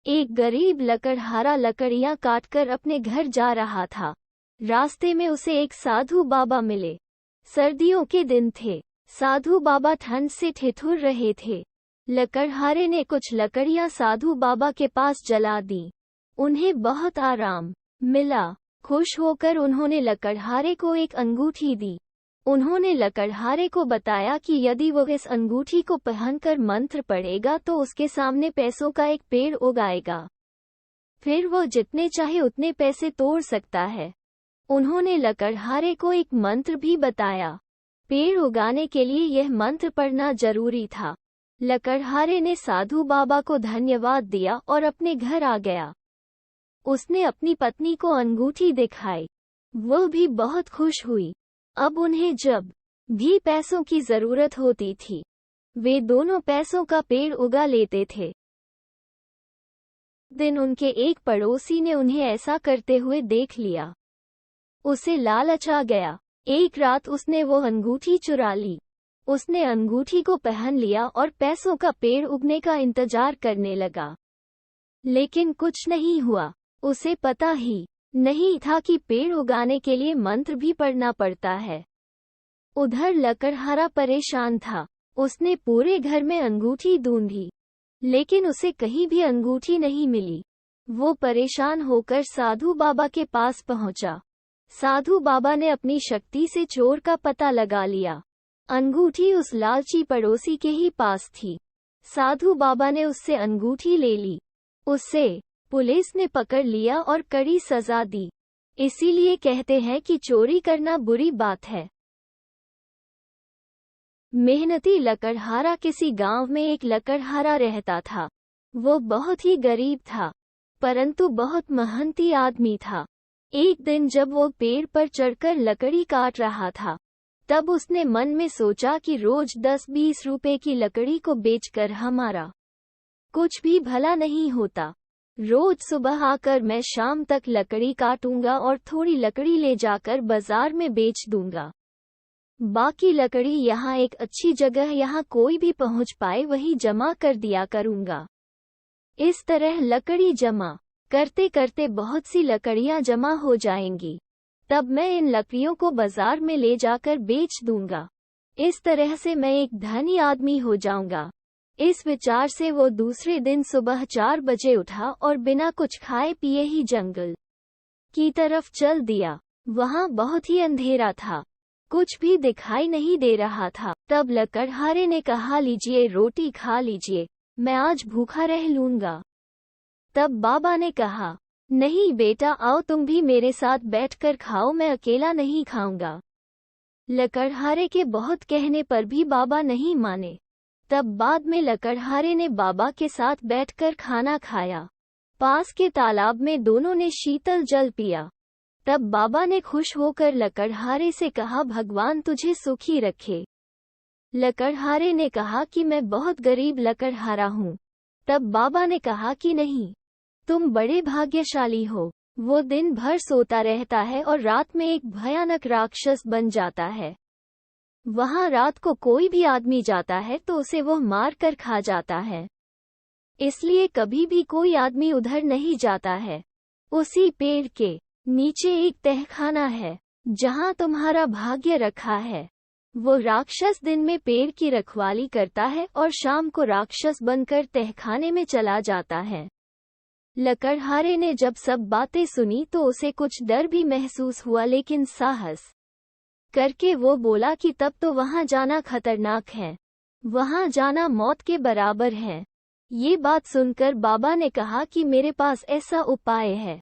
एक गरीब लकड़हारा लकड़ियां काटकर अपने घर जा रहा था। रास्ते में उसे एक साधु बाबा मिले। सर्दियों के दिन थे। साधु बाबा ठंड से ठिठुर रहे थे। लकड़हारे ने कुछ लकड़ियां साधु बाबा के पास जला दी। उन्हें बहुत आराम मिला। खुश होकर उन्होंने लकड़हारे को एक अंगूठी दी। उन्होंने लकड़हारे को बताया कि यदि वो इस अंगूठी को पहनकर मंत्र पढ़ेगा तो उसके सामने पैसों का एक पेड़ उगाएगा। फिर वो जितने चाहे उतने पैसे तोड़ सकता है। उन्होंने लकड़हारे को एक मंत्र भी बताया। पेड़ उगाने के लिए यह मंत्र पढ़ना जरूरी था। लकड़हारे ने साधु बाबा को धन्यवाद दिया और अपने घर आ गया। उसने अपनी पत्नी को अंगूठी दिखाई। वो भी बहुत खुश हुई। अब उन्हें जब भी पैसों की जरूरत होती थी, वे दोनों पैसों का पेड़ उगा लेते थे। दिन उनके एक पड़ोसी ने उन्हें ऐसा करते हुए देख लिया। उसे लालच आ गया। एक रात उसने वो अंगूठी चुरा ली। उसने अंगूठी को पहन लिया और पैसों का पेड़ उगने का इंतजार करने लगा। लेकिन कुछ नहीं हुआ। उसे पता ही नहीं था कि पेड़ उगाने के लिए मंत्र भी पढ़ना पड़ता है। उधर लकड़हारा परेशान था। उसने पूरे घर में अंगूठी ढूंढी, लेकिन उसे कहीं भी अंगूठी नहीं मिली। वो परेशान होकर साधु बाबा के पास पहुंचा। साधु बाबा ने अपनी शक्ति से चोर का पता लगा लिया। अंगूठी उस लालची पड़ोसी के ही पास थी। साधु बाबा ने उससे अंगूठी ले ली। उसे पुलिस ने पकड़ लिया और कड़ी सजा दी। इसीलिए कहते हैं कि चोरी करना बुरी बात है। मेहनती लकड़हारा। किसी गांव में एक लकड़हारा रहता था। वो बहुत ही गरीब था, परंतु बहुत मेहनती आदमी था। एक दिन जब वो पेड़ पर चढ़कर लकड़ी काट रहा था, तब उसने मन में सोचा कि रोज 10-20 रुपए की लकड़ी को बेचकर हमारा कुछ भी भला नहीं होता। रोज सुबह आकर मैं शाम तक लकड़ी काटूंगा और थोड़ी लकड़ी ले जाकर बाजार में बेच दूंगा। बाकी लकड़ी यहाँ एक अच्छी जगह यहाँ कोई भी पहुँच पाए वहीं जमा कर दिया करूंगा। इस तरह लकड़ी जमा करते करते बहुत सी लकड़ियाँ जमा हो जाएंगी। तब मैं इन लकड़ियों को बाजार में ले जाकर बेच दूंगा। इस तरह से मैं एक धनी आदमी हो जाऊंगा। इस विचार से वो दूसरे दिन सुबह 4 बजे उठा और बिना कुछ खाए पिए ही जंगल की तरफ चल दिया। वहाँ बहुत ही अंधेरा था। कुछ भी दिखाई नहीं दे रहा था। तब लकड़हारे ने कहा, लीजिए रोटी खा लीजिए, मैं आज भूखा रह लूंगा। तब बाबा ने कहा, नहीं बेटा, आओ तुम भी मेरे साथ बैठकर खाओ, मैं अकेला नहीं खाऊंगा। लकड़हारे के बहुत कहने पर भी बाबा नहीं माने। तब बाद में लकड़हारे ने बाबा के साथ बैठकर खाना खाया। पास के तालाब में दोनों ने शीतल जल पिया। तब बाबा ने खुश होकर लकड़हारे से कहा, भगवान तुझे सुखी रखे। लकड़हारे ने कहा कि मैं बहुत गरीब लकड़हारा हूँ। तब बाबा ने कहा कि नहीं, तुम बड़े भाग्यशाली हो। वो दिन भर सोता रहता है और रात में एक भयानक राक्षस बन जाता है। वहाँ रात को कोई भी आदमी जाता है तो उसे वो मार कर खा जाता है। इसलिए कभी भी कोई आदमी उधर नहीं जाता है। उसी पेड़ के नीचे एक तहखाना है जहाँ तुम्हारा भाग्य रखा है। वो राक्षस दिन में पेड़ की रखवाली करता है और शाम को राक्षस बनकर तहखाने में चला जाता है। लकड़हारे ने जब सब बातें सुनी तो उसे कुछ डर भी महसूस हुआ, लेकिन साहस करके वो बोला कि तब तो वहाँ जाना खतरनाक है, वहाँ जाना मौत के बराबर है। ये बात सुनकर बाबा ने कहा कि मेरे पास ऐसा उपाय है।